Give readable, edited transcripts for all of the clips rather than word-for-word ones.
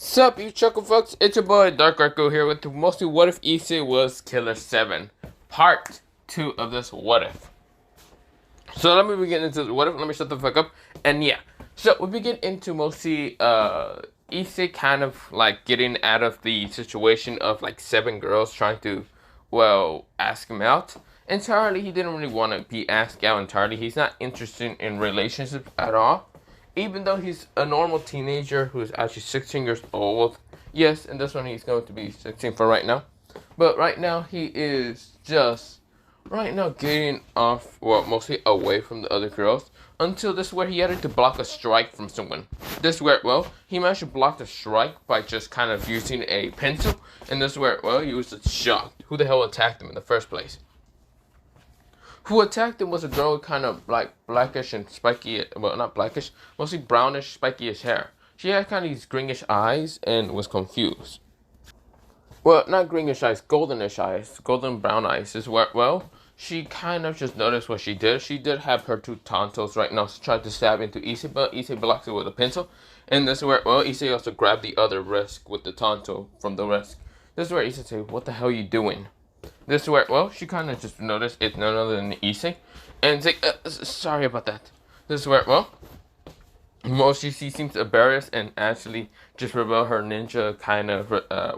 Sup, you chuckle fucks? It's your boy Dark Arco here with the mostly What If Issei was Killer 7, Part 2 of this What If. So let me begin into the What If. Let me shut the fuck up. And yeah, so we begin into mostly Issei kind of like getting out of the situation of like 7 girls trying to, well, ask him out. Entirely, he didn't really want to be asked out entirely. He's not interested in relationships at all, even though he's a normal teenager who's actually 16 years old. Yes, and this one he's going to be 16 for right now. But right now he is just right now getting off, well, mostly away from the other girls. Until this is where he had to block a strike from someone. This is where, well, he managed to block the strike by just kind of using a pencil. And this is where, well, he was just shocked. Who the hell attacked him in the first place? Who attacked him was a girl with kind of like blackish and spiky, well, not blackish, mostly brownish, spikyish hair. She had kind of these greenish eyes and was confused. Well, not greenish eyes, goldenish eyes, golden brown eyes is where, well, she kind of just noticed what she did. She did have her two tonsils right now. She tried to stab into Issei, but Issei blocks it with a pencil. And this is where, well, Issei also grabbed the other wrist with the tonsil from the wrist. This is where Issei said, "What the hell are you doing?" This is where, well, she kind of just noticed it's none other than Issei. And say, sorry about that. This is where, well, mostly she seems embarrassed and actually just reveal her ninja kind of,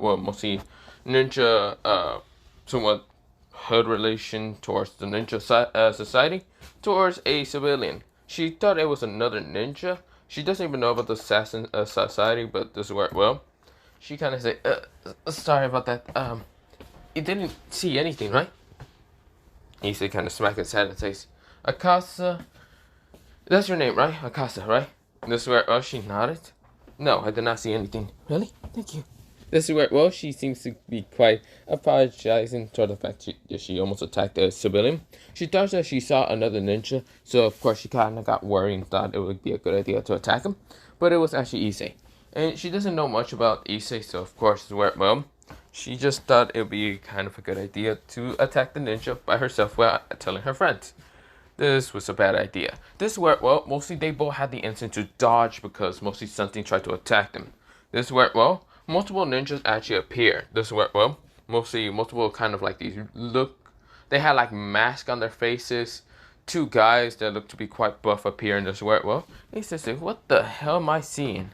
well, mostly ninja, somewhat hood relation towards the ninja society, towards a civilian. She thought it was another ninja. She doesn't even know about the assassin society, but this is where, well, she kind of said, sorry about that, you didn't see anything, right? Issei kind of smacked his head and says, Akasa, that's your name, right? Akasa, right? This is where, well, she nodded. No, I did not see anything. Really? Thank you. This is where, well, she seems to be quite apologizing toward the fact that she almost attacked a civilian. She thought that she saw another ninja, so of course she kind of got worried and thought it would be a good idea to attack him. But it was actually Issei. And she doesn't know much about Issei, so of course, well, she just thought it would be kind of a good idea to attack the ninja by herself without telling her friends. This was a bad idea. This is where, well, mostly they both had the instinct to dodge because mostly something tried to attack them. This is where, well, multiple ninjas actually appear. This is where, well, mostly multiple kind of like these they had like masks on their faces. 2 guys that looked to be quite buff appear in this where, well, they said, what the hell am I seeing?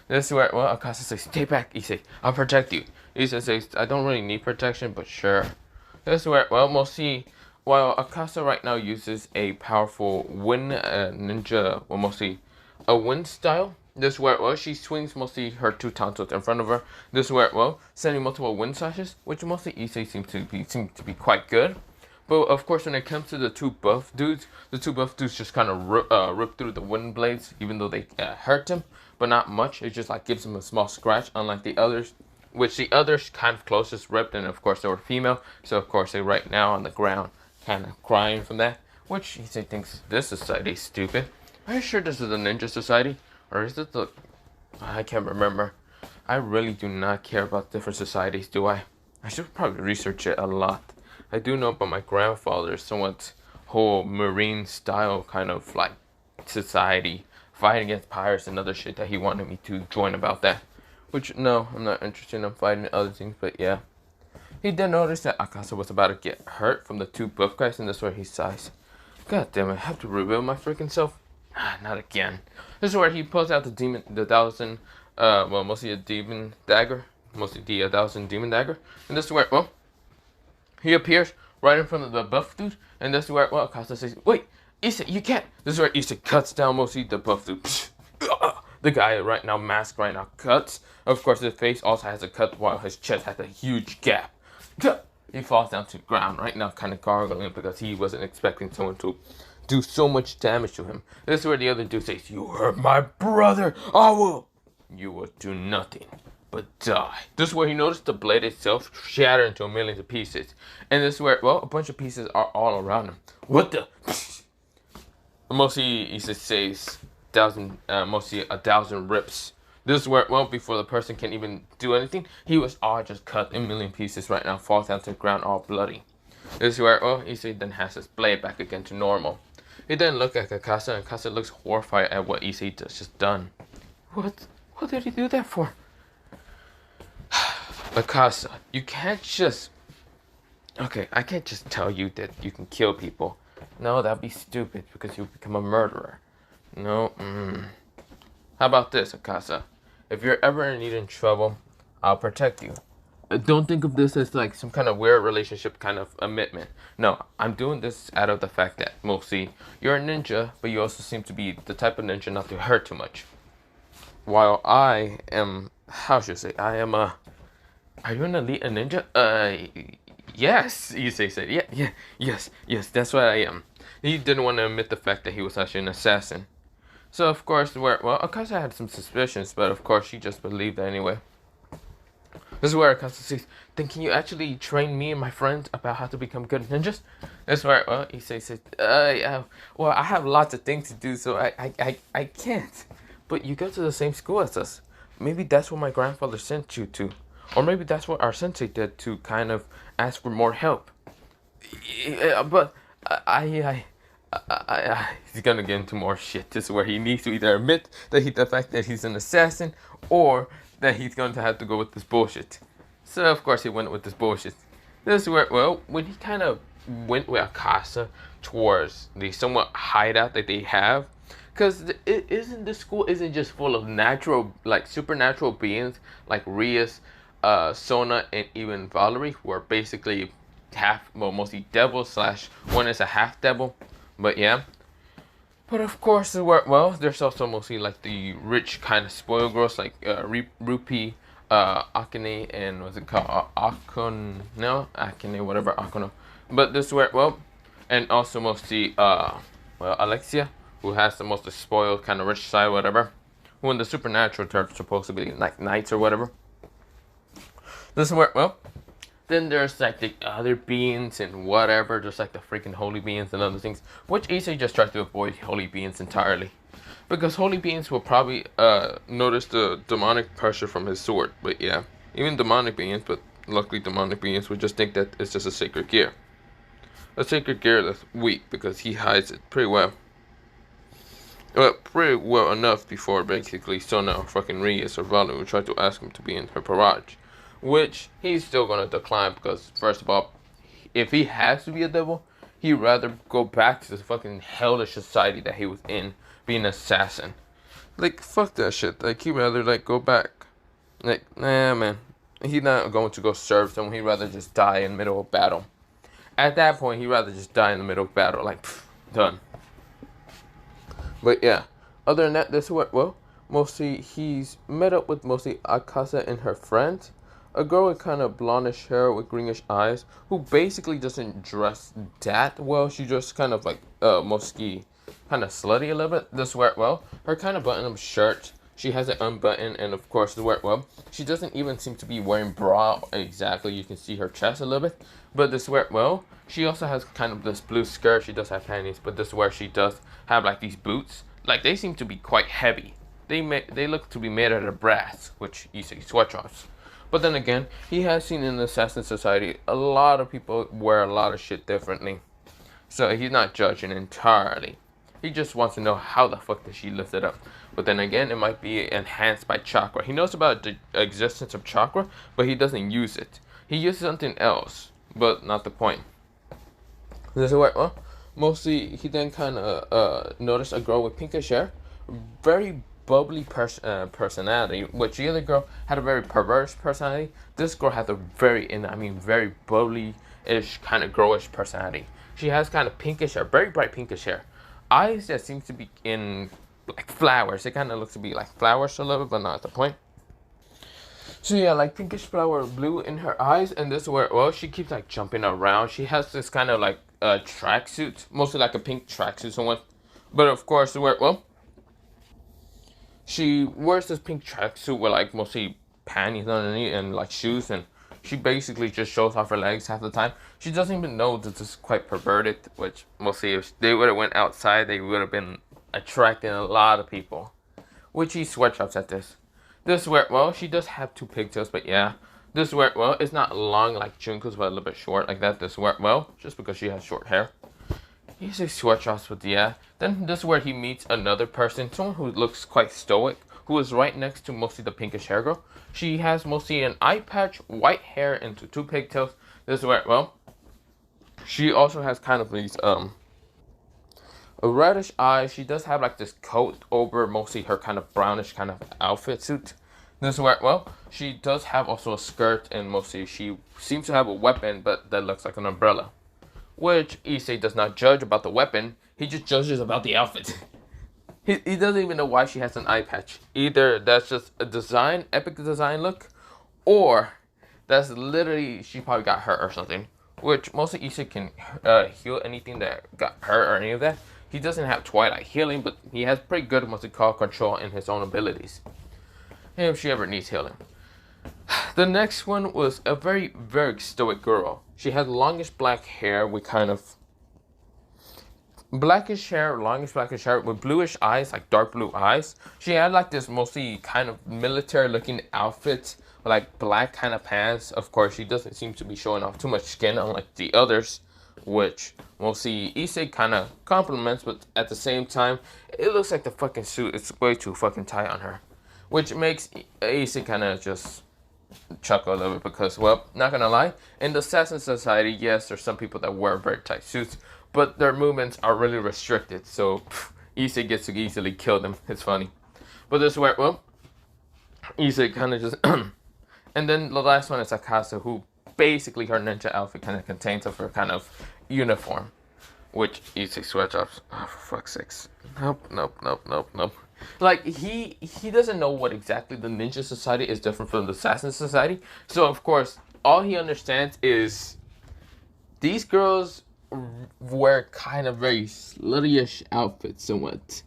This is where, well, Akasa says, stay back, Issei, I'll protect you. Issei says, I don't really need protection, but sure. This is where, well, mostly, while Akasa right now uses a powerful wind ninja, well, mostly a wind style. This is where, well, she swings mostly her two tonsils in front of her. This is where, well, sending multiple wind slashes, which mostly Issei seems to be quite good. But of course, when it comes to the two buff dudes just kind of rip through the wind blades, even though they hurt him, but not much. It just like gives him a small scratch, unlike the others, which the others kind of closest ripped, and of course they were female, so of course they're right now on the ground, kind of crying from that. Which he thinks this society is stupid. Are you sure this is the ninja society, or is it the? I can't remember. I really do not care about different societies, do I? I should probably research it a lot. I do know about my grandfather's somewhat whole marine style kind of like society, fighting against pirates and other shit that he wanted me to join about that. Which, no, I'm not interested in fighting other things, but yeah. He did notice that Akasa was about to get hurt from the 2 buff guys, and this is where he sighs. God damn it, I have to reveal my freaking self? Not again. This is where he pulls out the thousand, well, mostly a demon dagger. Mostly the 1,000 demon dagger. And this is where, well, he appears right in front of the buff dude, and this is where, well, Akasa says, wait, Issei, you can't. This is where Issei cuts down mostly the buff dude. The guy right now, mask right now, cuts. Of course, his face also has a cut while his chest has a huge gap. He falls down to the ground right now, kind of gargling because he wasn't expecting someone to do so much damage to him. This is where the other dude says, you hurt my brother. I will. You will do nothing but die. This is where he noticed the blade itself shatter into a million pieces. And this is where, well, a bunch of pieces are all around him. What the? Mostly, he says, mostly 1,000 rips. This is where, well, before the person can even do anything, he was all just cut in a million pieces right now, falls down to the ground all bloody. This is where, well, Issei then has his blade back again to normal. He then looks at Akasa, and Akasa looks horrified at what Issei just done. What did he do that for? Mikasa, you can't just... Okay, I can't just tell you that you can kill people. No, that'd be stupid because you become a murderer. No, How about this, Akasa? If you're ever in need of trouble, I'll protect you. Don't think of this as like some kind of weird relationship kind of commitment. No, I'm doing this out of the fact that mostly you're a ninja, but you also seem to be the type of ninja not to hurt too much. While I am, how should I say, I am a... Are you an elite ninja? Yes, Issei said. Yes, that's what I am. He didn't want to admit the fact that he was actually an assassin. So, of course, of course I had some suspicions, but of course she just believed it anyway. This is where Akasa says, then can you actually train me and my friends about how to become good ninjas? This is where, Issei says, yeah, well, I have lots of things to do, so I can't. But you go to the same school as us. Maybe that's what my grandfather sent you to. Or maybe that's what our sensei did to kind of ask for more help. Yeah, but he's gonna get into more shit. This is where he needs to either admit that the fact that he's an assassin, or that he's going to have to go with this bullshit. So of course he went with this bullshit. This is where, well, when he kind of went with Akasa towards the somewhat hideout that they have, because this school isn't just full of natural, like supernatural beings like Rias, Sona, and even Valerie, who are basically mostly devil / one is a half devil. But yeah. But of course, there's also mostly like the rich kind of spoiled girls like Rupi, Akane, and what's it called? Akane, whatever, Akono. But this is where, and also mostly, Alexia, who has the most spoiled kind of rich side, whatever. Who in the supernatural they're supposed to be like knights or whatever. This is where, then there's like the other beings and whatever, just like the freaking holy beings and other things, which Issei just tried to avoid holy beings entirely. Because holy beings will probably notice the demonic pressure from his sword. But yeah, even demonic beings, but luckily demonic beings would just think that it's just a sacred gear. A sacred gear that's weak because he hides it pretty well. Well, pretty well enough before basically Sona or fucking Rias or Valu tried to ask him to be in her barrage. Which he's still gonna decline because, first of all, if he has to be a devil, he'd rather go back to the fucking hellish society that he was in, being an assassin. Like, fuck that shit. Like, he'd rather, like, go back. Like, nah, man. He's not going to go serve someone. He'd rather just die in the middle of battle. At that point, he'd rather just die in the middle of battle. Like, done. But yeah, other than that, this is what, mostly he's met up with mostly Akasa and her friends. A girl with kind of blondish hair with greenish eyes, who basically doesn't dress that well. She just kind of like, mostly kind of slutty a little bit. This where, her kind of button-up shirt, she has it unbuttoned, and of course, she doesn't even seem to be wearing bra exactly. You can see her chest a little bit. But this where, she also has kind of this blue skirt. She does have panties, but this is where she does have like these boots. Like, they seem to be quite heavy. They look to be made out of brass, which Issei sweatshops. But then again, he has seen in the assassin society a lot of people wear a lot of shit differently. So he's not judging entirely. He just wants to know how the fuck does she lift it up. But then again, it might be enhanced by chakra. He knows about the existence of chakra, but he doesn't use it. He uses something else, but not the point. This is what, mostly he then kind of noticed a girl with pinkish hair, very bubbly personality, which the other girl had a very perverse personality. This girl had a very bubbly-ish kind of girlish personality. She has kind of pinkish hair, very bright pinkish hair. Eyes that seems to be in like flowers. It kind of looks to be like flowers a little bit, but not at the point. So yeah, like pinkish flower blue in her eyes, and this is where, she keeps like jumping around. She has this kind of like tracksuit, mostly like a pink tracksuit, somewhat. But of course, she wears this pink tracksuit with like mostly panties underneath and like shoes, and she basically just shows off her legs half the time. She doesn't even know that this is quite perverted, which mostly if they would have went outside, they would have been attracting a lot of people. Which he sweatshops at this. This is where, she does have two pigtails, but yeah. This is where, it's not long like Junko's, but a little bit short like that. This is where, just because she has short hair. He's a sweatshops, but yeah. Then this is where he meets another person, someone who looks quite stoic, who is right next to mostly the pinkish hair girl. She has mostly an eye patch, white hair, and two pigtails. This is where, well, she also has kind of these a reddish eye. She does have like this coat over mostly her kind of brownish kind of outfit suit. This is where, well, she does have also a skirt, and mostly she seems to have a weapon, but that looks like an umbrella. Which Issei does not judge about the weapon, he just judges about the outfit. he doesn't even know why she has an eye patch. Either that's just a design, epic design look, or that's literally she probably got hurt or something. Which mostly Issei can heal anything that got hurt or any of that. He doesn't have Twilight healing, but he has pretty good what's it called control in his own abilities. If she ever needs healing. The next one was a very, very stoic girl. She had longish black hair with kind of longish blackish hair with bluish eyes, like dark blue eyes. She had like this mostly kind of military looking outfit, like black kind of pants. Of course, she doesn't seem to be showing off too much skin, unlike the others, which mostly Issei kind of compliments, but at the same time, it looks like the fucking suit is way too fucking tight on her. Which makes Issei kind of just chuckle a little bit because, well, not gonna lie, in the Assassin Society, yes, there's some people that wear very tight suits, but their movements are really restricted, so Issei gets to easily kill them. It's funny. But this is where, well, Issei kind of just... and then the last one is Akasa, who basically her ninja outfit kind of contains of her kind of uniform, which Issei sweats off. Oh, for fuck's sakes. Nope. Like, he doesn't know what exactly the Ninja Society is different from the Assassin Society. So, of course, all he understands is these girls wear kind of very slutty-ish outfits somewhat.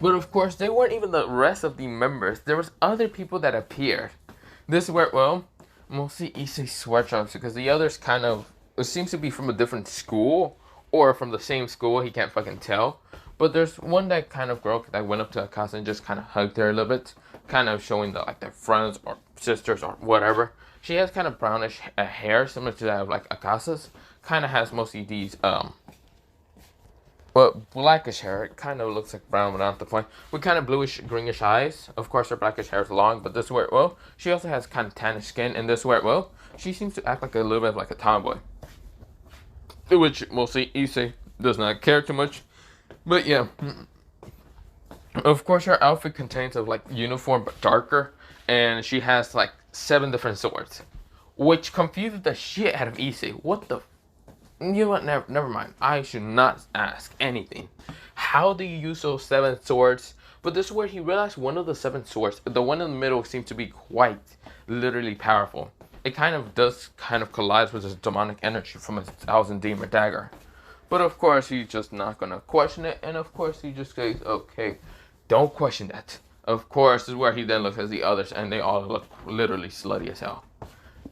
But, of course, they weren't even the rest of the members. There was other people that appeared. This is where, well, mostly Issei sweatshirts because the others kind of, it seems to be from a different school or from the same school. He can't fucking tell. But there's one that kind of girl that went up to Akasa and just kind of hugged her a little bit, kind of showing that like their friends or sisters or whatever. She has kind of brownish hair, similar to that of like Akasa's. Kind of has mostly these blackish hair. It kind of looks like brown, but not the point. With kind of bluish, greenish eyes. Of course, her blackish hair is long, but this is where, well, she also has kind of tannish skin, and this is where, well, she seems to act like a little bit like a tomboy, which mostly Issei does not care too much. But yeah, of course her outfit contains of like uniform but darker, and she has like 7 different swords, which confuses the shit out of Issei. What the? You know what? Never mind. I should not ask anything. How do you use those 7 swords? But this is where he realized one of the 7 swords, the one in the middle, seems to be quite literally powerful. It kind of does kind of collide with his demonic energy from his 1000 demon dagger. But of course, he's just not gonna question it, and of course, he just says, okay, don't question that. Of course, this is where he then looks at the others, and they all look literally slutty as hell.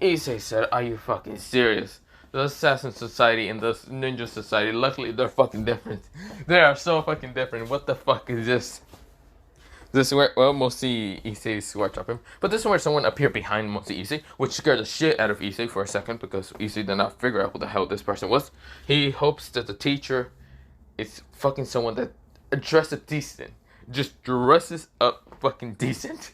Issei said, are you fucking serious? The Assassin Society and the Ninja Society, luckily, they're fucking different. They are so fucking different. What the fuck is this? This is where, well, mostly Issei sweat him. But this is where someone appeared behind mostly Issei, which scared the shit out of Issei for a second because Issei did not figure out who the hell this person was. He hopes that the teacher is fucking someone that dresses decent. Just dresses up fucking decent.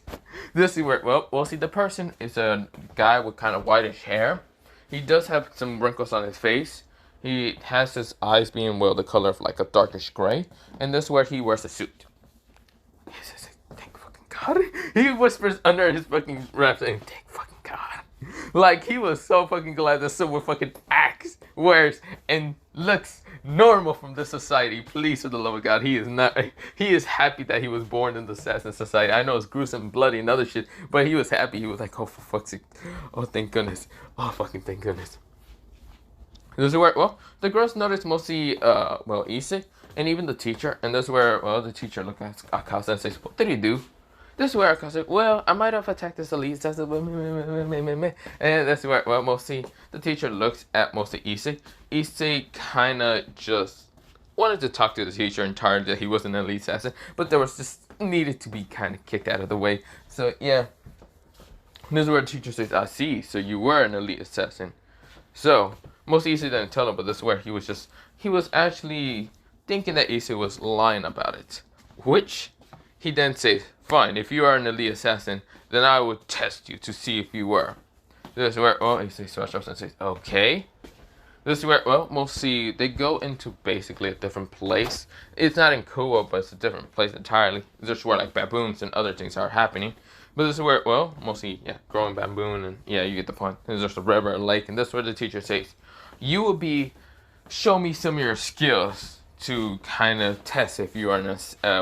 This is where, well, we'll see the person is a guy with kind of whitish hair. He does have some wrinkles on his face. He has his eyes being, well, the color of like a darkish gray. And this is where he wears a suit. He says, thank fucking God. He whispers under his fucking breath saying, thank fucking God. Like, he was so fucking glad that someone fucking acts, wears, and looks normal from this society. Please, for the love of God, he is happy that he was born in the Assassin Society. I know it's gruesome, bloody, and other shit, but he was happy. He was like, oh, for fuck's sake. Oh, thank goodness. Oh, fucking thank goodness. This is where, well, the girls notice mostly, Issei, and even the teacher. And this is where, well, the teacher looks at Akasa and says, what did he do? This is where Akasa says, well, I might have attacked this elite. And that's where, well, mostly the teacher looks at mostly Issei. Issei kind of just wanted to talk to the teacher and tired that he was an elite assassin. But there was just needed to be kind of kicked out of the way. So, yeah. This is where the teacher says, I see. So you were an elite assassin. So, most Issei didn't tell him, but this is where he was actually thinking that Issei was lying about it. Which, he then says, fine. If you are an elite assassin, then I would test you to see if you were. This is where, well, Issei starts off and says, okay. This is where, well, we'll see. They go into basically a different place. It's not in Kuo, but it's a different place entirely. This is where, like, baboons and other things are happening. But this is where, well, mostly, yeah, growing bamboo, and yeah, you get the point. There's just a river, a lake, and this is where the teacher says, you will be, show me some of your skills to kind of test if you are an,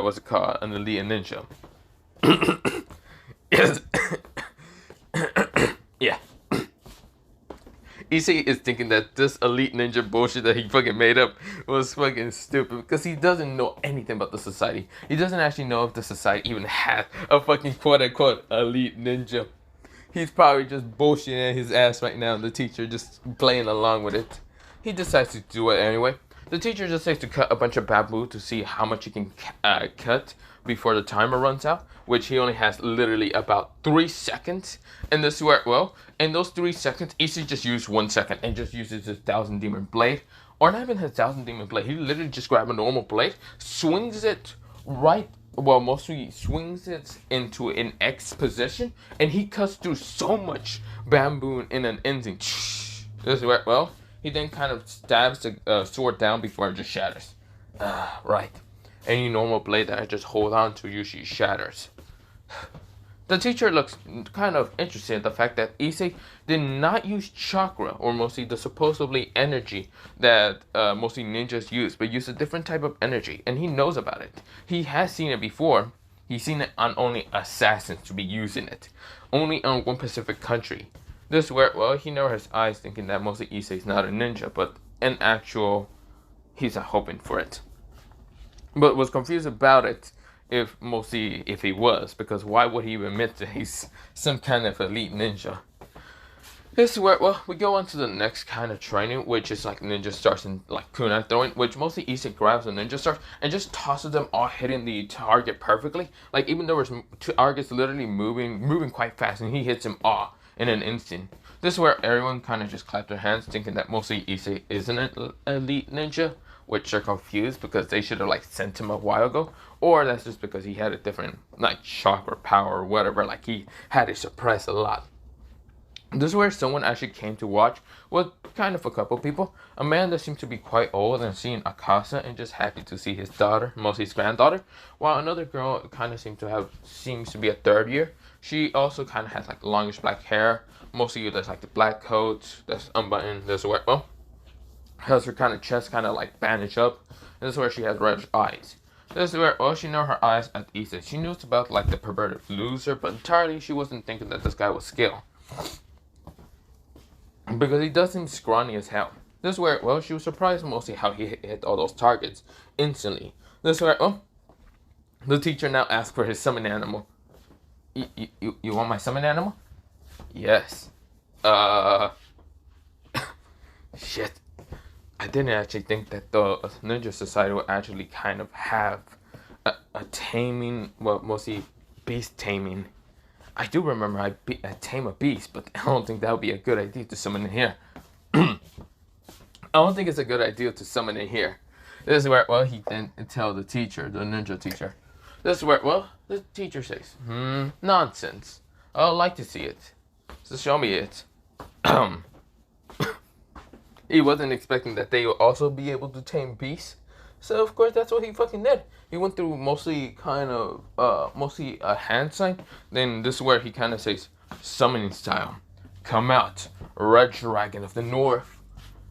what's it called, an elite ninja. Yes. Yeah. Issei is thinking that this elite ninja bullshit that he fucking made up was fucking stupid because he doesn't know anything about the society. He doesn't actually know if the society even has a fucking quote-unquote elite ninja. He's probably just bullshitting his ass right now and the teacher just playing along with it. He decides to do it anyway. The teacher just says to cut a bunch of bamboo to see how much he can cut before the timer runs out, which he only has literally about 3 seconds. And this is where, well, in those 3 seconds, Issei just used 1 second and just uses his Thousand Demon Blade. Or not even his Thousand Demon Blade. He literally just grabs a normal blade, swings it right, well, mostly swings it into an X position, and he cuts through so much bamboo in an instant. This is where, well, he then kind of stabs the sword down before it just shatters. Right. Any normal blade that I just hold on to usually shatters. The teacher looks kind of interested in the fact that Issei did not use chakra, or mostly the supposedly energy that mostly ninjas use, but used a different type of energy, and he knows about it. He has seen it before. He's seen it on only assassins to be using it. Only on one specific country. This is where, well, he narrowed his eyes thinking that mostly Issei's not a ninja, but in actual, he's hoping for it. But was confused about it if he was, because why would he admit that he's some kind of elite ninja? This is where, well, we go on to the next kind of training, which is like ninja stars and like kunai throwing, which mostly Issei grabs the ninja stars and just tosses them all hitting the target perfectly. Like even though there's two targets literally moving quite fast, and he hits them all in an instant. This is where everyone kind of just clapped their hands, thinking that mostly Issei isn't an elite ninja, which are confused because they should have like sent him a while ago, or that's just because he had a different like chakra power or whatever, like he had it suppressed a lot. This is where someone actually came to watch, with kind of a couple people. A man that seemed to be quite old and seeing Akasa and just happy to see his daughter, mostly his granddaughter, while another girl kind of seems to be a third year. She also kind of has like longish black hair, mostly there's like the black coat that's unbuttoned. This is where, well, has her kind of chest kind of like bandaged up. This is where she has reddish eyes. This is where, well, she knew her eyes at Issei. She knew about like the perverted loser, but entirely she wasn't thinking that this guy was skilled. Because he does seem scrawny as hell. This is where, well, she was surprised mostly how he hit all those targets instantly. This is where, well, the teacher now asks for his summon animal. You want my summon animal? Yes. Shit. I didn't actually think that the Ninja Society would actually kind of have a taming, well, mostly beast taming. I do remember I tame a beast, but I don't think that would be a good idea to summon in here. I don't think it's a good idea to summon in here. This is where, well, he then tell the teacher, the ninja teacher. This is where, well, the teacher says, nonsense. I'd like to see it. So show me it. He wasn't expecting that they would also be able to tame beasts. So, of course, that's what he fucking did. He went through mostly a hand sign. Then this is where he kind of says, summoning style. Come out, Red Dragon of the North.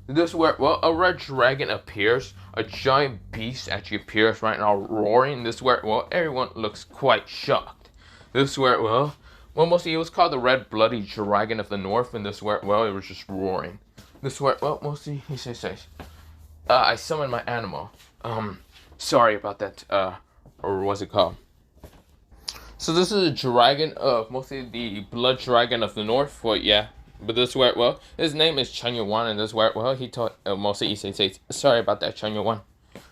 This is where, well, a red dragon appears. A giant beast actually appears right now, roaring. This is where, well, everyone looks quite shocked. This is where, well, mostly it was called the Red Bloody Dragon of the North. And this is where, well, it was just roaring. This is where, well, mostly he says, I summoned my animal. Sorry about that, or what's it called? So this is a dragon of, mostly the blood dragon of the north, well, yeah. But this is where, well, his name is Chanyuwan, and this is where, well, he taught, mostly Issei says, sorry about that, Chanyuwan.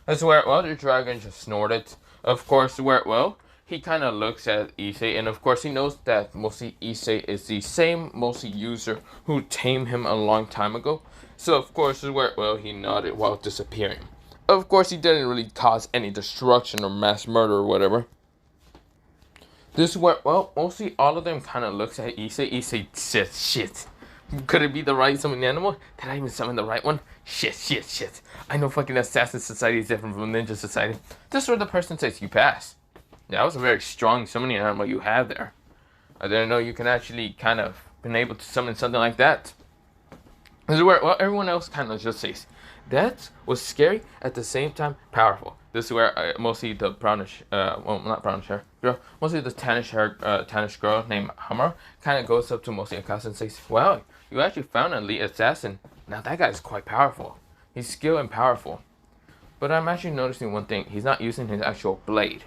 This is where, well, the dragon just snorted. Of course, where, well, he kind of looks at Issei, and of course he knows that mostly Issei is the same mostly user who tamed him a long time ago. So of course, this is where, well, he nodded while disappearing. Of course, he didn't really cause any destruction or mass murder or whatever. This is where, well, mostly all of them kind of looks at Issei. Issei says, shit. Could it be the right summoning animal? Did I even summon the right one? Shit. I know fucking Assassin Society is different from Ninja Society. This is where the person says, you pass. Yeah, that was a very strong summoning animal you have there. I didn't know you can actually kind of been able to summon something like that. This is where, well, everyone else kind of just says, that was scary, at the same time, powerful. This is where mostly the brownish, well, not brownish hair girl, mostly the tannish girl named Hammer kind of goes up to mostly Akasa and says, well, you actually found an elite assassin. Now that guy's quite powerful. He's skilled and powerful. But I'm actually noticing one thing. He's not using his actual blade.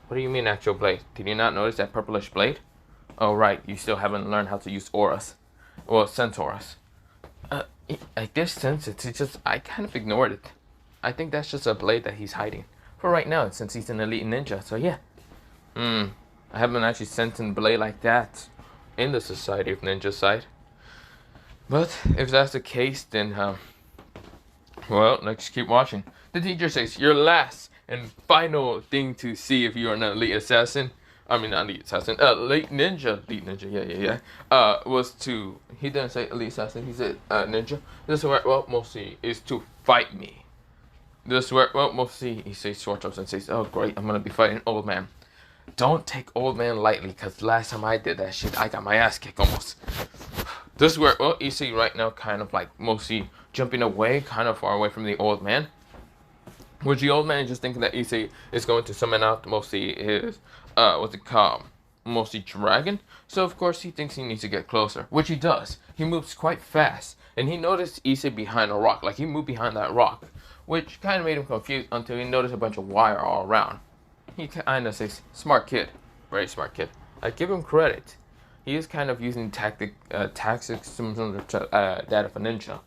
What do you mean actual blade? Did you not notice that purplish blade? Oh, right. You still haven't learned how to use auras. Well, sense auras. I guess since it's just, I kind of ignored it. I think that's just a blade that he's hiding. For right now, since he's an elite ninja. So yeah. I haven't actually sent a blade like that in the Society of Ninja side. But if that's the case, then, well, let's keep watching. The teacher says, your last and final thing to see if you're an elite assassin, I mean, not elite assassin, elite ninja, yeah, was to, he didn't say elite assassin, he said ninja. This is where, well, mostly is to fight me. This is where, well, mostly he says short jumps and says, oh, great, I'm gonna be fighting old man. Don't take old man lightly, because last time I did that shit, I got my ass kicked almost. This is where, well, Issei right now kind of like mostly jumping away, kind of far away from the old man. Which the old man is just thinking that Issei is going to summon out mostly his, what's it called? Mostly dragon. So of course he thinks he needs to get closer, which he does. He moves quite fast, and he noticed Issei behind a rock, like he moved behind that rock, which kind of made him confused until he noticed a bunch of wire all around. He kind of says, smart kid, very smart kid. I give him credit. He is kind of using tactics similar to that of a ninja.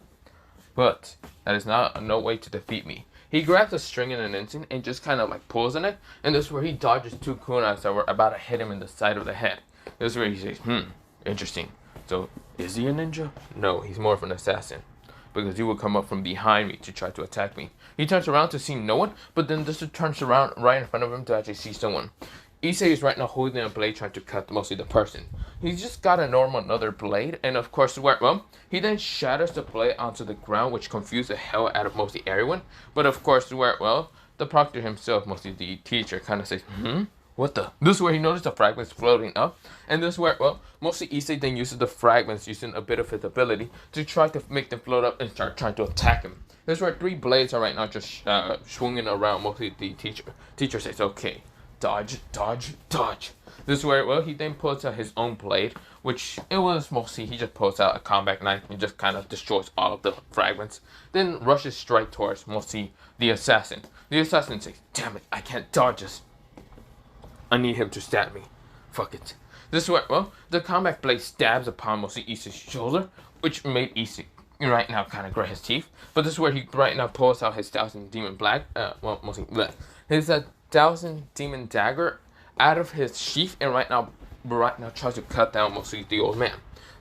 But that is not no way to defeat me. He grabs a string in an instant and just kind of like pulls on it. And this is where he dodges two kunais that were about to hit him in the side of the head. This is where he says, interesting. So, is he a ninja? No, he's more of an assassin. Because he will come up from behind me to try to attack me. He turns around to see no one, but then just turns around right in front of him to actually see someone. Issei is right now holding a blade trying to cut mostly the person. He's just got a normal another blade, and of course, well, he then shatters the blade onto the ground, which confused the hell out of mostly everyone. But of course, well, the proctor himself, mostly the teacher, kind of says, what the? This is where he noticed the fragments floating up, and this is where, well, mostly Issei then uses the fragments, using a bit of his ability, to try to make them float up and start trying to attack him. This is where three blades are right now just swinging around, mostly the teacher. Teacher says, okay, dodge. This is where, well, he then pulls out his own blade, which it was mostly, he just pulls out a combat knife and just kind of destroys all of the fragments, then rushes straight towards mostly the assassin. The assassin says, damn it, I can't dodge this. I need him to stab me. Fuck it. This is where, well, the combat blade stabs upon mostly Issei's shoulder, which made Issei right now kind of grit his teeth. But this is where he right now pulls out his 1000 demon mostly his 1000 demon dagger out of his sheath, and right now tries to cut down mostly the old man.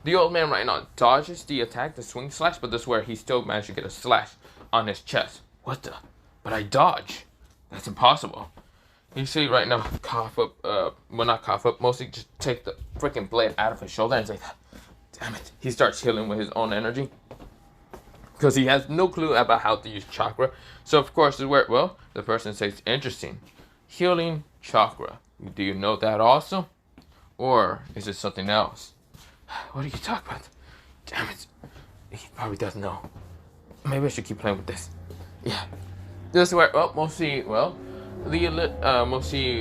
The old man right now dodges the attack, the swing slash, but this is where he still managed to get a slash on his chest. What the? But I dodge. That's impossible. You see right now, cough up, well, not cough up, mostly just take the freaking blade out of his shoulder and say, damn it. He starts healing with his own energy, because he has no clue about how to use chakra. So of course, this is where, well, the person says, interesting. Healing chakra. Do you know that also? Or is it something else? What are you talking about? Damn it. He probably doesn't know. Maybe I should keep playing with this. Yeah. This is where, well, mostly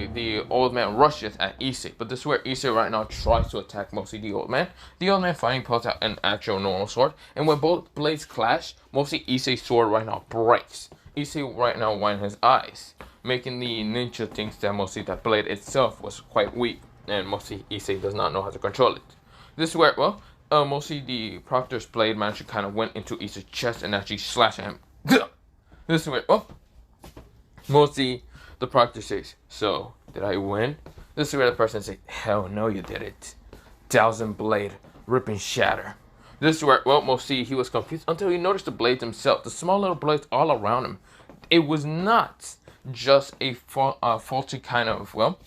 the old man rushes at Issei, but this is where Issei right now tries to attack mostly the old man. The old man finally pulls out an actual normal sword, and when both blades clash, mostly Issei's sword right now breaks. Issei right now winds his eyes, making the ninja think that mostly that blade itself was quite weak, and mostly Issei does not know how to control it. This is where, well, mostly the proctor's blade managed to kind of went into Issei's chest and actually slashed him. This is where, well, mostly the proctor says, so, did I win? This is where the person says, hell no you didn't. 1000 blade, rip and shatter. This is where, well, mostly he was confused until he noticed the blades himself, the small little blades all around him. It was not just a faulty kind of, well,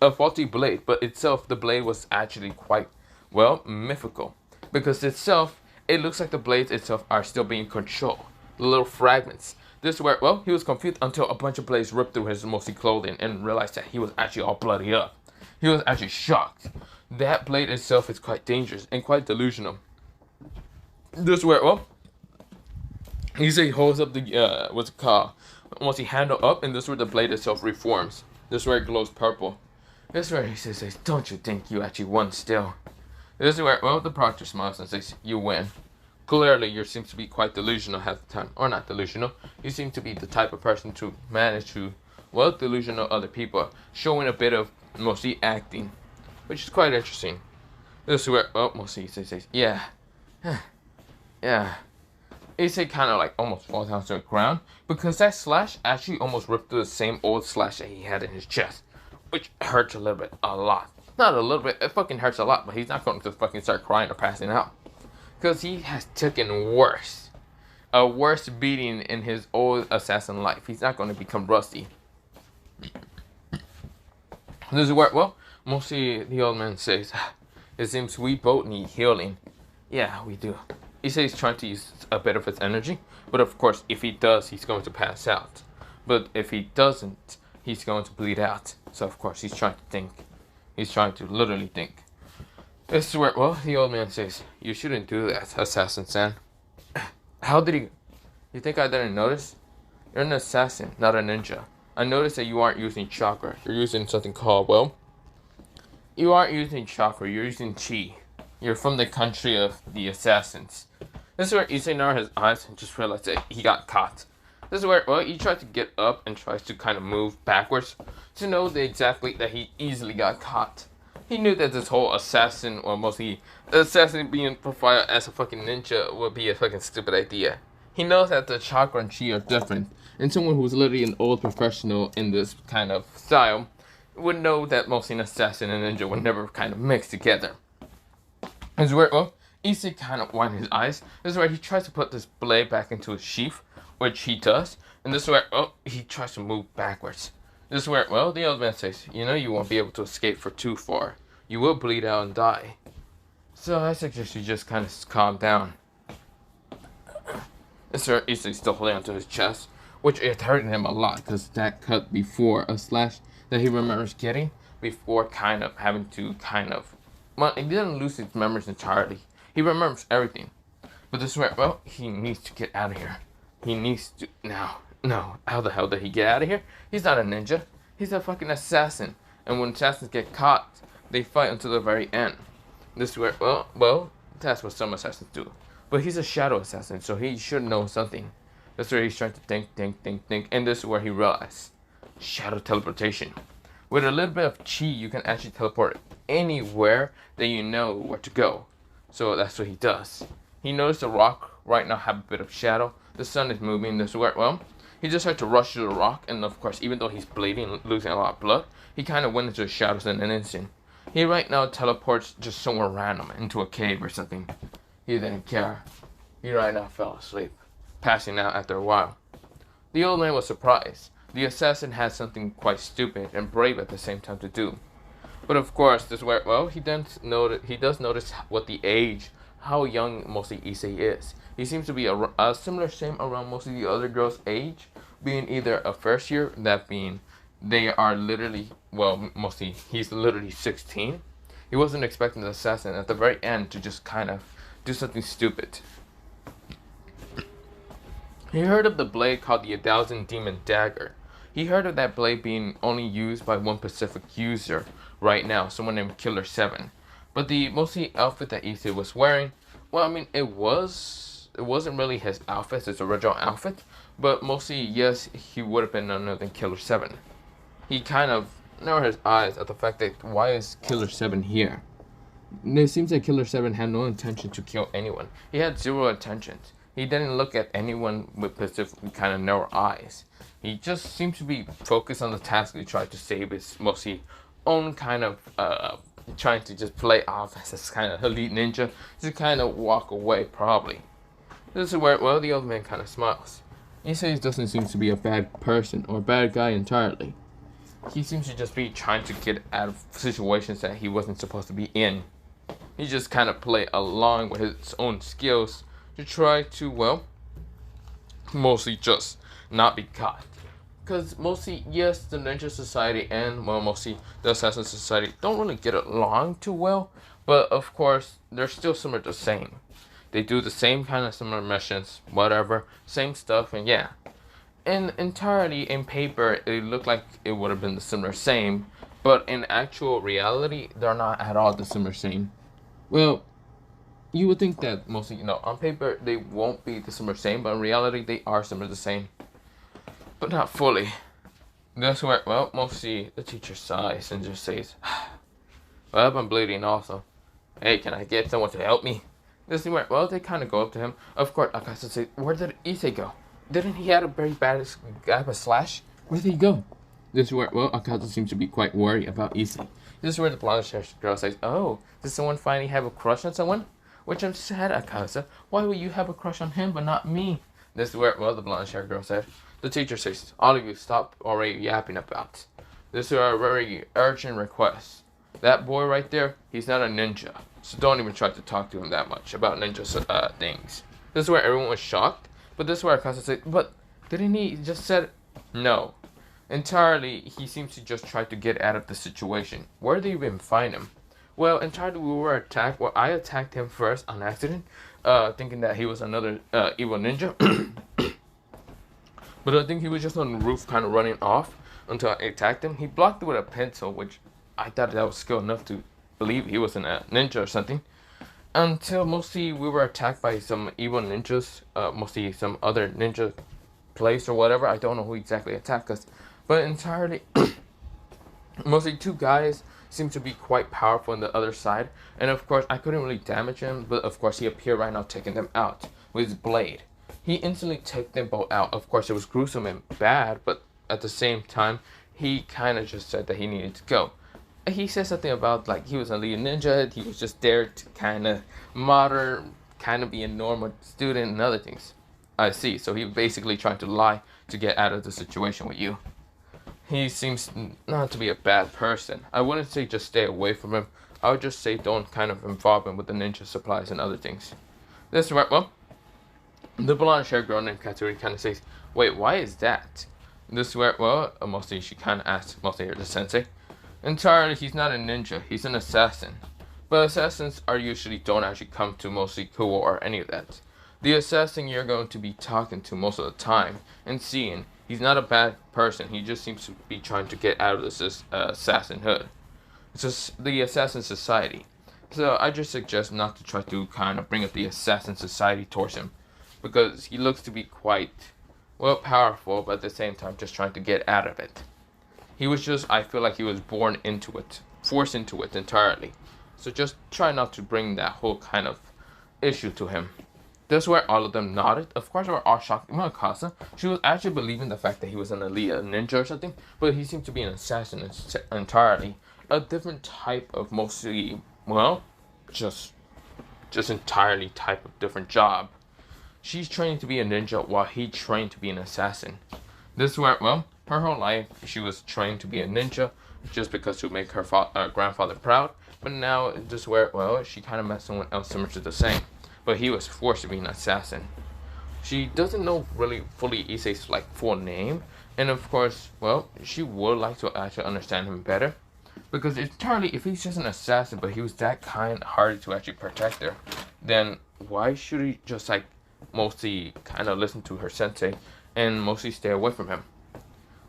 a faulty blade, but itself, the blade was actually quite, well, mythical. Because itself, it looks like the blades itself are still being controlled. The little fragments. This is where, well, he was confused until a bunch of blades ripped through his mostly clothing and realized that he was actually all bloody up. He was actually shocked. That blade itself is quite dangerous and quite delusional. This is where, well, Issei holds up the, what's it called? Once he handle up, and this is where the blade itself reforms. This is where it glows purple. This is where he says, don't you think you actually won still? This is where, well, the proctor smiles and says, you win. Clearly, you seem to be quite delusional half the time. Or not delusional. You seem to be the type of person to manage to, well, delusional other people. Showing a bit of mostly acting. Which is quite interesting. This is where, well, mostly says, yeah. Yeah. Issei kind of like almost falls down to the ground. Because that slash actually almost ripped through the same old slash that he had in his chest. Which hurts a little bit. A lot. Not a little bit. It fucking hurts a lot. But he's not going to fucking start crying or passing out. Because he has taken worse. A worse beating in his old assassin life. He's not going to become rusty. This is where, well, mostly the old man says, it seems we both need healing. Yeah, we do. He says he's trying to use a bit of his energy. But of course, if he does, he's going to pass out. But if he doesn't, he's going to bleed out. So of course, he's trying to think. He's trying to literally think. This is where, well, the old man says, you shouldn't do that, assassin-san. How did he... You think I didn't notice? You're an assassin, not a ninja. I noticed that you aren't using chakra. You're using something called, well... You aren't using chakra, you're using chi. You're from the country of the assassins. This is where Issei narrowed his eyes and just realized that he got caught. This is where, well, he tried to get up and tries to kind of move backwards to know exactly that he easily got caught. He knew that this whole assassin, or mostly assassin being profiled as a fucking ninja would be a fucking stupid idea. He knows that the chakra and chi are different, and someone who's literally an old professional in this kind of style would know that mostly an assassin and ninja would never kind of mix together. This is where, well, Issei kind of widened his eyes. This is where he tries to put this blade back into his sheath, which he does, and this is where, well, he tries to move backwards. This is where, well, the old man says, you know you won't be able to escape for too far. You will bleed out and die. So I suggest you just kind of calm down. This is Issei still holding onto his chest, which it hurt him a lot, because that cut before a slash that he remembers getting, before kind of having to kind of, well, he didn't lose his memories entirely. He remembers everything. But this is where, well, he needs to get out of here. He needs to, now. No, how the hell did he get out of here? He's not a ninja. He's a fucking assassin. And when assassins get caught, they fight until the very end. This is where, well, that's what some assassins do. But he's a shadow assassin, so he should know something. That's where he's trying to think. And this is where he realized. Shadow teleportation. With a little bit of chi, you can actually teleport anywhere that you know where to go. So that's what he does. He noticed the rock right now have a bit of shadow. The sun is moving this way. Well, he just had to rush to the rock, and of course, even though he's bleeding, losing a lot of blood, he kind of went into the shadows in an instant. He right now teleports just somewhere random, into a cave or something. He didn't care. He right now fell asleep, passing out after a while. The old man was surprised. The assassin had something quite stupid and brave at the same time to do. But of course, this is where, well, he does notice what the age, how young mostly Issei is. He seems to be a similar same around most of the other girls' age, being either a first year, that being they are literally, well, mostly he's literally 16. He wasn't expecting the assassin at the very end to just kind of do something stupid. He heard of the blade called the 1,000 Demon Dagger. He heard of that blade being only used by one specific user right now, someone named Killer 7. But the mostly outfit that Issei was wearing, well, I mean, it wasn't really his outfit, his original outfit, but mostly, yes, he would have been none other than Killer 7. He kind of narrowed his eyes at the fact that, why is Killer 7 here? It seems that Killer 7 had no intention to kill anyone. He had zero intentions. He didn't look at anyone with specific kind of narrow eyes. He just seemed to be focused on the task he tried to save his mostly own kind of, trying to just play off as this kind of elite ninja, to kind of walk away, probably. This is where, well, the old man kind of smiles. He says he doesn't seem to be a bad person or a bad guy entirely. he seems to just be trying to get out of situations that he wasn't supposed to be in. He just kind of play along with his own skills to try to, well, mostly just not be caught. Because mostly, yes, the Ninja Society and, well, mostly the Assassin Society don't really get along too well. But, of course, they're still similar to the same. They do the same kind of similar missions, whatever, same stuff, and yeah. And entirely in paper, it looked like it would have been the similar same. But in actual reality, they're not at all the similar same. Well, you would think that mostly, on paper, they won't be the similar same, but in reality, they are similar the same. But not fully. That's where, well, mostly the teacher sighs and just says, well, I'm bleeding also. Hey, can I get someone to help me? This is where, well, they kind of go up to him. Of course, Akasa says, where did Issei go? Didn't he have a very bad slash? Where did he go? This is where, well, Akasa seems to be quite worried about Issei. This is where the blonde-haired girl says, oh, does someone finally have a crush on someone? Which I'm sad, Akasa. Why would you have a crush on him but not me? This is where, well, the blonde-haired girl said. The teacher says, all of you stop already yapping about. This is a very urgent request. That boy right there, he's not a ninja. So don't even try to talk to him that much about ninja things. This is where everyone was shocked. But this is where Akasa said, but didn't he just said no? Entirely, he seems to just try to get out of the situation. Where did you even find him? Well, entirely we were attacked. Well, I attacked him first on accident, thinking that he was another evil ninja. But I think he was just on the roof kind of running off until I attacked him. He blocked it with a pencil, which I thought that was skill enough to believe he was a ninja or something. Until mostly we were attacked by some evil ninjas, mostly some other ninja place or whatever. I don't know who exactly attacked us. But entirely, mostly two guys seemed to be quite powerful on the other side. And of course, I couldn't really damage him. But of course, he appeared right now taking them out with his blade. He instantly took them both out. Of course, it was gruesome and bad, but at the same time, he kind of just said that he needed to go. He said something about, like, he was a lead ninja, he was just there to kind of be a normal student and other things. I see, so he basically trying to lie to get out of the situation with you. He seems not to be a bad person. I wouldn't say just stay away from him. I would just say don't kind of involve him with the ninja supplies and other things. That's right, well. The blonde-haired girl named Katsuri kind of says, wait, why is that? This is where, well, mostly she kind of asks, mostly the sensei. Entirely, he's not a ninja, he's an assassin. But assassins usually don't actually come to mostly cool or any of that. The assassin you're going to be talking to most of the time and seeing, he's not a bad person, he just seems to be trying to get out of this assassinhood. It's just the Assassin Society. So I just suggest not to try to kind of bring up the Assassin Society towards him. Because he looks to be quite, well, powerful, but at the same time just trying to get out of it. He was just, I feel like he was born into it, forced into it entirely. So just try not to bring that whole kind of issue to him. This is where all of them nodded. Of course, they were all shocked. Even Akasa, she was actually believing the fact that he was an elite ninja or something, but he seemed to be an assassin entirely. A different type of mostly, well, just entirely type of different job. She's training to be a ninja while he trained to be an assassin. This is where, well, her whole life she was trained to be a ninja just because to make her grandfather proud. But now this is where, well, she kind of met someone else similar to the same. But he was forced to be an assassin. She doesn't know really fully Issei's like full name. And of course, well, she would like to actually understand him better. Because entirely, if he's just an assassin, but he was that kind-hearted to actually protect her, then why should he just like mostly kind of listen to her sensei and mostly stay away from him?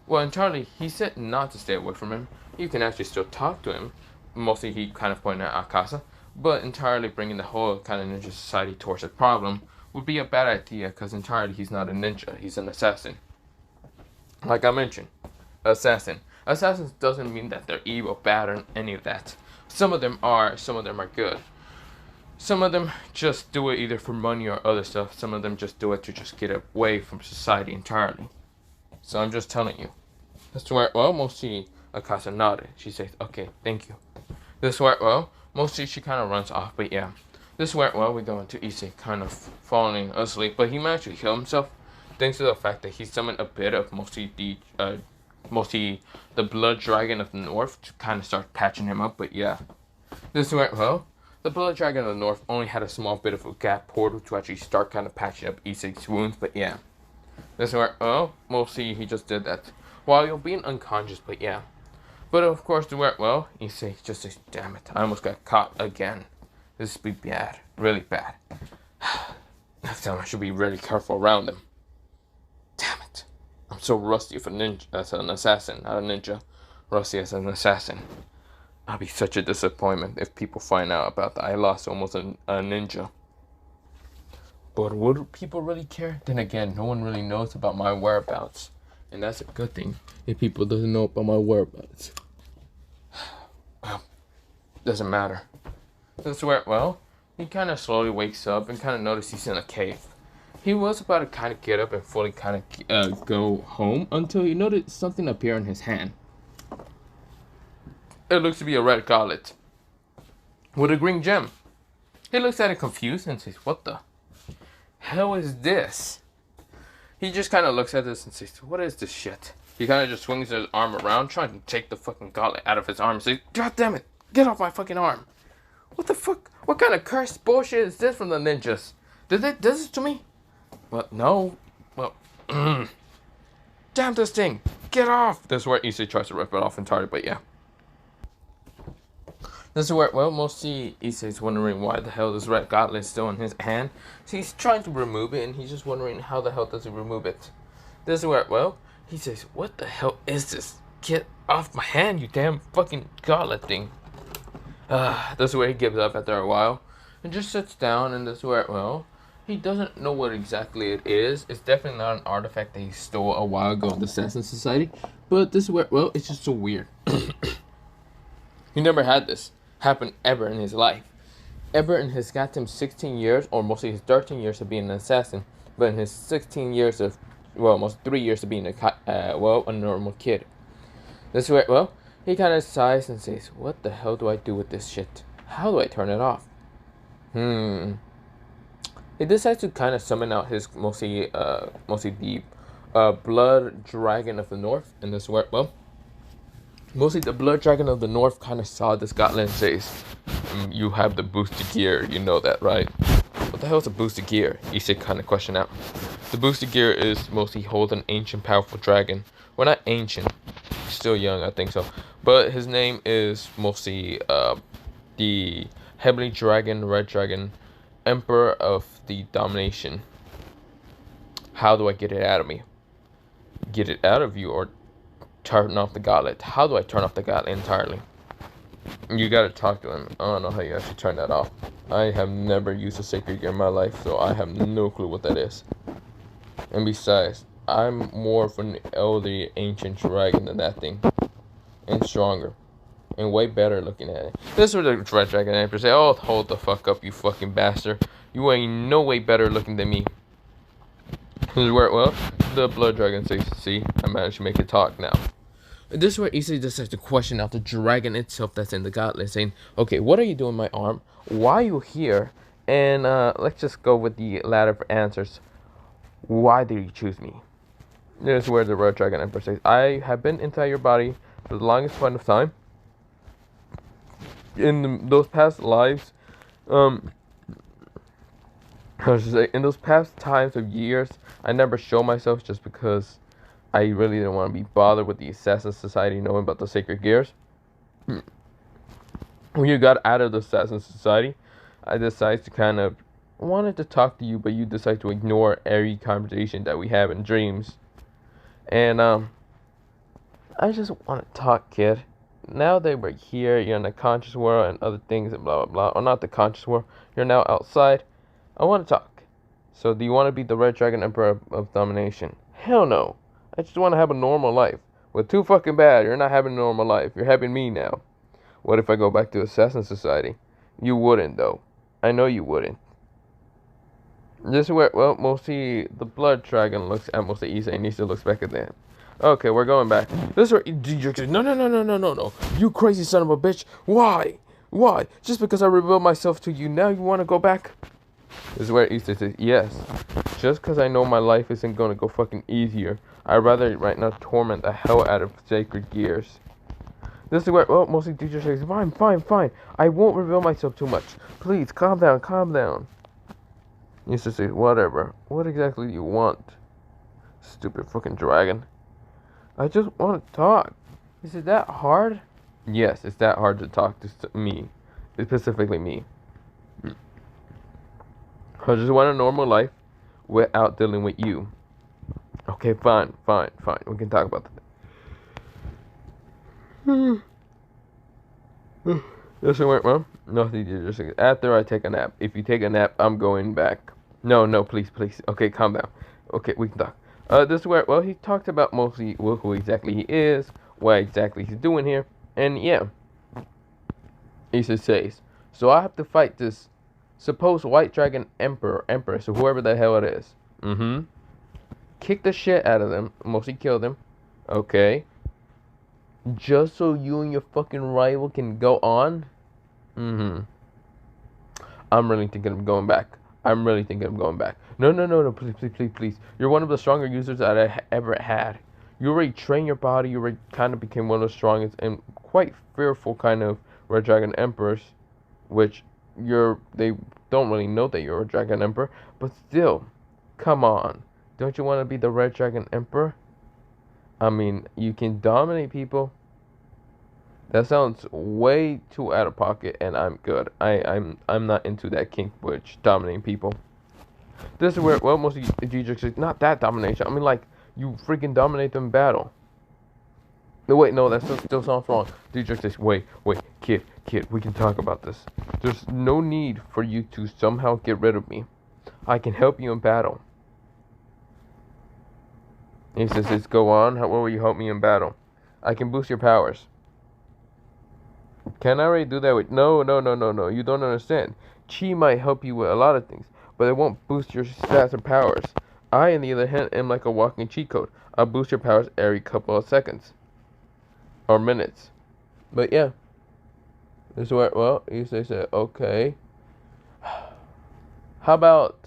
Well, entirely, he said not to stay away from him. You can actually still talk to him. Mostly, he kind of pointed at Akasa. But entirely bringing the whole kind of ninja society towards the problem would be a bad idea because entirely he's not a ninja. He's an assassin. Like I mentioned, assassin. Assassins doesn't mean that they're evil, bad, or any of that. Some of them are good. Some of them just do it either for money or other stuff. Some of them just do it to just get away from society entirely. So I'm just telling you. That's where, well, mostly Akasa nodded. She says, okay, thank you. This where, well, mostly she kind of runs off, but yeah. This where, well, we go into Issei kind of falling asleep, but he managed to heal himself thanks to the fact that he summoned a bit of mostly the mostly the Blood Dragon of the North to kind of start patching him up. But yeah, this is where, well, the Blood Dragon of the North only had a small bit of a gap portal to actually start kind of patching up Issei's wounds. But yeah, this is where, well, mostly he just did that while you're being unconscious. But yeah, but of course, the where, well, Issei just says, damn it, I almost got caught again. This would be bad, really bad. Next time I should be really careful around him. Damn it. I'm so rusty for ninja as an assassin, not a ninja. Rusty as an assassin. I'll be such a disappointment if people find out about that. I lost almost a ninja. But would people really care? Then again, no one really knows about my whereabouts. And that's a good thing if people doesn't know about my whereabouts. Well, doesn't matter. That's where, well, he kind of slowly wakes up and kind of notices he's in a cave. He was about to kind of get up and fully kind of go home until he noticed something appear in his hand. It looks to be a red gauntlet with a green gem. He looks at it confused and says, what the hell is this? He just kind of looks at this and says, what is this shit? He kind of just swings his arm around trying to take the fucking gauntlet out of his arm and says, God damn it, get off my fucking arm. What the fuck? What kind of cursed bullshit is this from the ninjas? Did they do this to me? Well, no. Well, damn this thing. Get off. This is where Issei tries to rip it off entirely, but yeah. This is where, well, mostly Issei's wondering why the hell this red gauntlet is still in his hand. So he's trying to remove it, and he's just wondering how the hell does he remove it. This is where, well, he says, what the hell is this? Get off my hand, you damn fucking gauntlet thing. This is where he gives up after a while and just sits down, and this is where, well, he doesn't know what exactly it is. It's definitely not an artifact that he stole a while ago in the Assassin Society, but this is where, well, it's just so weird. He never had this happen ever in his life. Ever in his goddamn 16 years, or mostly his 13 years of being an assassin, but in his 16 years of, well, almost 3 years of being a normal kid. This is where, well, he kind of sighs and says, what the hell do I do with this shit? How do I turn it off? He decides to kind of summon out his mostly the Blood Dragon of the North. And this is where, well, mostly the Blood Dragon of the North kind of saw this gauntlet and says, you have the boosted gear, you know that, right? What the hell is a boosted gear? Issei kind of question out. The boosted gear is mostly holds an ancient powerful dragon. Well, not ancient. Still young, I think so. But his name is mostly the Heavenly Dragon, Red Dragon, Emperor of the Domination. How do I get it out of me? Get it out of you or turn off the gauntlet? How do I turn off the gauntlet entirely? You gotta talk to him. I don't know how you actually turn that off. I have never used a sacred gear in my life, so I have no clue what that is. And besides, I'm more of an elderly ancient dragon than that thing. And stronger. And way better looking at it. This is where the Red Dragon Emperor say, oh, hold the fuck up, you fucking bastard. You ain't no way better looking than me. This is where, well, the Blood Dragon says, see, I managed to make it talk now. This is where Issei decides to question out the dragon itself that's in the gauntlet, saying, okay, what are you doing, my arm? Why are you here? And let's just go with the latter for answers. Why did you choose me? This is where the Red Dragon Emperor says, I have been inside your body for the longest point of time. In those past lives, in those past times of years, I never show myself just because I really didn't want to be bothered with the Assassin Society knowing about the Sacred Gears. When you got out of the Assassin Society, I decided to kind of wanted to talk to you, but you decide to ignore every conversation that we have in dreams. And I just want to talk, kid. Now that we're here, you're in the conscious world and other things and blah, blah, blah. Or not the conscious world. You're now outside. I want to talk. So do you want to be the Red Dragon Emperor of Domination? Hell no. I just want to have a normal life. Well, too fucking bad. You're not having a normal life. You're having me now. What if I go back to Assassin Society? You wouldn't, though. I know you wouldn't. This is where, well, mostly the Blood Dragon looks at mostly Issei and Issei looks back at them. Okay, we're going back. This is where no. You crazy son of a bitch. Why? Why? Just because I revealed myself to you, now you want to go back? This is where Issei says, yes. Just because I know my life isn't going to go fucking easier, I'd rather right now torment the hell out of Sacred Gears. This is where, well, mostly teacher says, fine. I won't reveal myself too much. Please, calm down. He used to say, whatever. What exactly do you want? Stupid fucking dragon. I just want to talk. Is it that hard? Yes, it's that hard to talk to me. Specifically me. I just want a normal life without dealing with you. Okay, fine. We can talk about that. This went well. Nothing. Just after I take a nap. If you take a nap, I'm going back. No, please. Okay, calm down. Okay, we can talk. This is where, well, he talked about mostly who exactly he is, what exactly he's doing here, and yeah. He says, so I have to fight this supposed white dragon empress, or whoever the hell it is. Kick the shit out of them, mostly kill them. Okay. Just so you and your fucking rival can go on? I'm really thinking of going back. No, please. You're one of the stronger users that I ever had. You already trained your body, you already kind of became one of the strongest and quite fearful kind of Red Dragon Emperors, which they don't really know that you're a Dragon Emperor, but still, come on. Don't you want to be the Red Dragon Emperor? I mean, you can dominate people. That sounds way too out of pocket, and I'm good. I'm not into that kink which dominating people. This is where, well, most of the G-Jerks is not that domination. I mean, like, you freaking dominate them in battle. No, wait, no, that still sounds wrong. G-Jerks says, wait, kid, we can talk about this. There's no need for you to somehow get rid of me. I can help you in battle. He says, go on. How will you help me in battle? I can boost your powers. Can I already do that with... No. You don't understand. Chi might help you with a lot of things, but it won't boost your stats or powers. I, on the other hand, am like a walking cheat code. I'll boost your powers every couple of seconds. Or minutes. But yeah. This is where... Well, Issei said, okay. How about...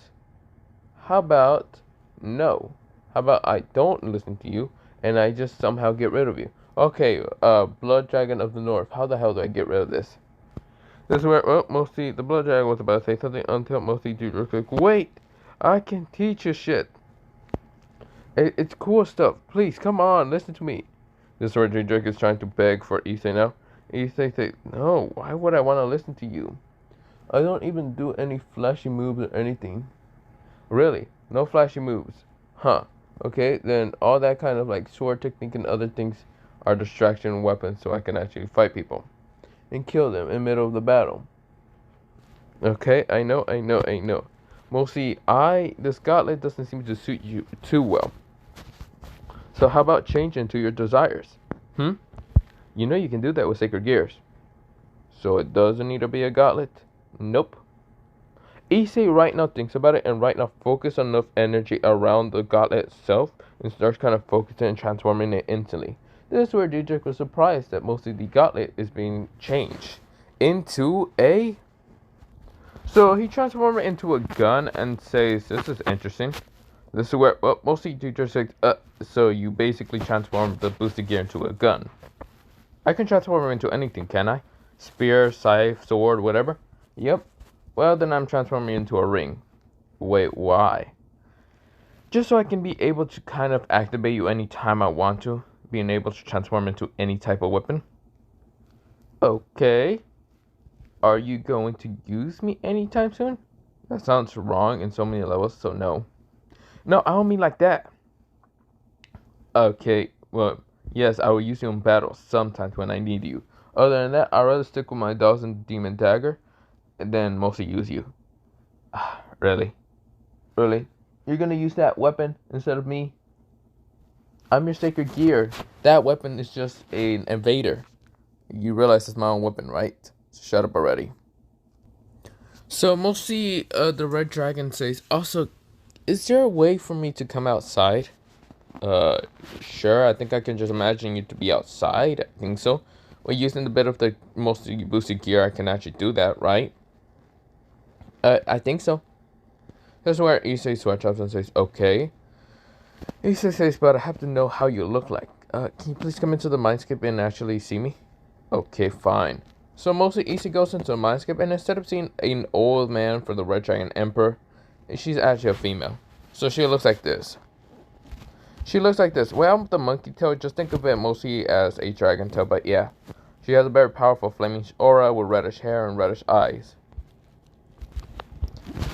No. How about I don't listen to you, and I just somehow get rid of you? Okay, Blood Dragon of the North. How the hell do I get rid of this? This is where, well, mostly the Blood Dragon was about to say something until mostly dude was like, wait, I can teach you shit. It's cool stuff. Please, come on, listen to me. This is where Drake is trying to beg for Issei now. Issei says, no, why would I want to listen to you? I don't even do any flashy moves or anything. Really? No flashy moves? Huh. Okay, then all that kind of like sword technique and other things are distraction weapons so I can actually fight people and kill them in the middle of the battle. Okay, I know. Mostly, this gauntlet doesn't seem to suit you too well. So how about changing to your desires? You know you can do that with Sacred Gears. So it doesn't need to be a gauntlet? Nope. Issei right now thinks about it and right now focus enough energy around the gauntlet itself and starts kind of focusing and transforming it instantly. This is where Dietrich was surprised that most of the gauntlet is being changed into a... So he transformed it into a gun and says, this is interesting. This is where, well, mostly Dietrich says, so you basically transformed the boosted gear into a gun. I can transform it into anything, can I? Spear, scythe, sword, whatever? Yep. Well, then I'm transforming into a ring. Wait, why? Just so I can be able to kind of activate you anytime I want to. Being able to transform into any type of weapon. Okay. Are you going to use me anytime soon? That sounds wrong in so many levels, so no. No, I don't mean like that. Okay, well, yes, I will use you in battle sometimes when I need you. Other than that, I'd rather stick with my Dawson Demon Dagger and then mostly use you. Really? You're gonna use that weapon instead of me? I'm your Sacred Gear. That weapon is just an invader. You realize it's my own weapon, right? So shut up already. So mostly the Red Dragon says, also, is there a way for me to come outside? Sure, I think I can just imagine you to be outside. I think so. Well, using a bit of the mostly boosted gear, I can actually do that, right? I think so. This is where Issei switches up and says, okay. Issei says, but I have to know how you look like. Can you please come into the mindscape and actually see me? Okay, fine. So mostly Issei goes into the mindscape, and instead of seeing an old man for the Red Dragon Emperor, she's actually a female. So she looks like this. She looks like this. Well, the monkey tail, just think of it mostly as a dragon tail, but yeah. She has a very powerful flaming aura with reddish hair and reddish eyes.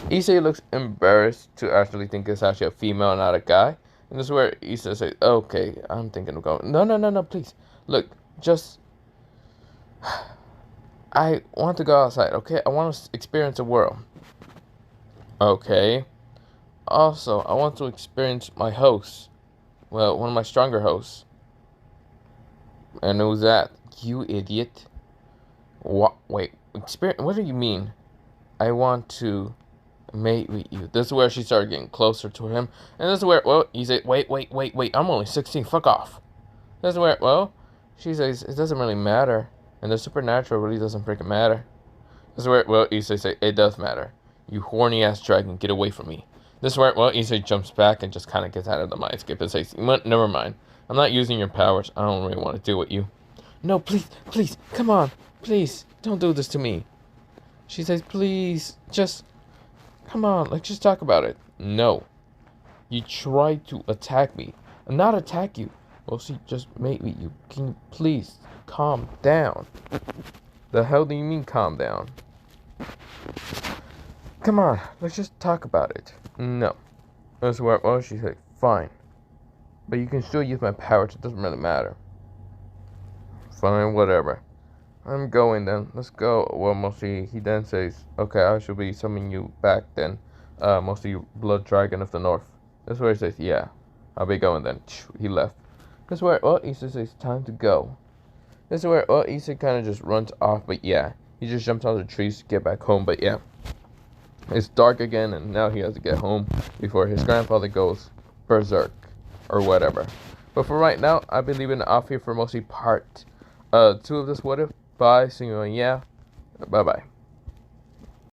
Issei looks embarrassed to actually think it's actually a female, not a guy. And this is where Issei says, okay, I'm thinking of going. No, please. Look, just... I want to go outside, okay? I want to experience the world. Okay. Also, I want to experience my host. Well, one of my stronger hosts. And who's that? You idiot. What? Wait, experience? What do you mean? I want to mate with you. This is where she started getting closer to him. And this is where, well, he said, wait. I'm only 16. Fuck off. This is where, well, she says, it doesn't really matter. And the supernatural really doesn't freaking matter. This is where, well, Issei says, it does matter. You horny ass dragon, get away from me. This is where, well, Issei jumps back and just kind of gets out of the mindscape and says, never mind. I'm not using your powers. I don't really want to deal with you. No, please, come on. Please, don't do this to me. She says, please, just, come on, let's just talk about it. No. You tried to attack me. And not attack you. Well, she just mate with you. Can you please calm down? The hell do you mean calm down? Come on, let's just talk about it. No. That's where, well, she said, fine. But you can still use my powers, it doesn't really matter. Fine, whatever. I'm going then. Let's go. Well, mostly he then says, okay, I shall be summoning you back then. Mostly Blood Dragon of the North. That's where he says, yeah, I'll be going then. He left. That's where, well, Issei says, time to go. This is where, well, Issei kind of just runs off, but yeah. He just jumps out of the trees to get back home, but yeah. It's dark again, and now he has to get home before his grandfather goes berserk, or whatever. But for right now, I'll be leaving it off here for mostly part 2 of this What If. Bye, see you, and yeah, bye-bye.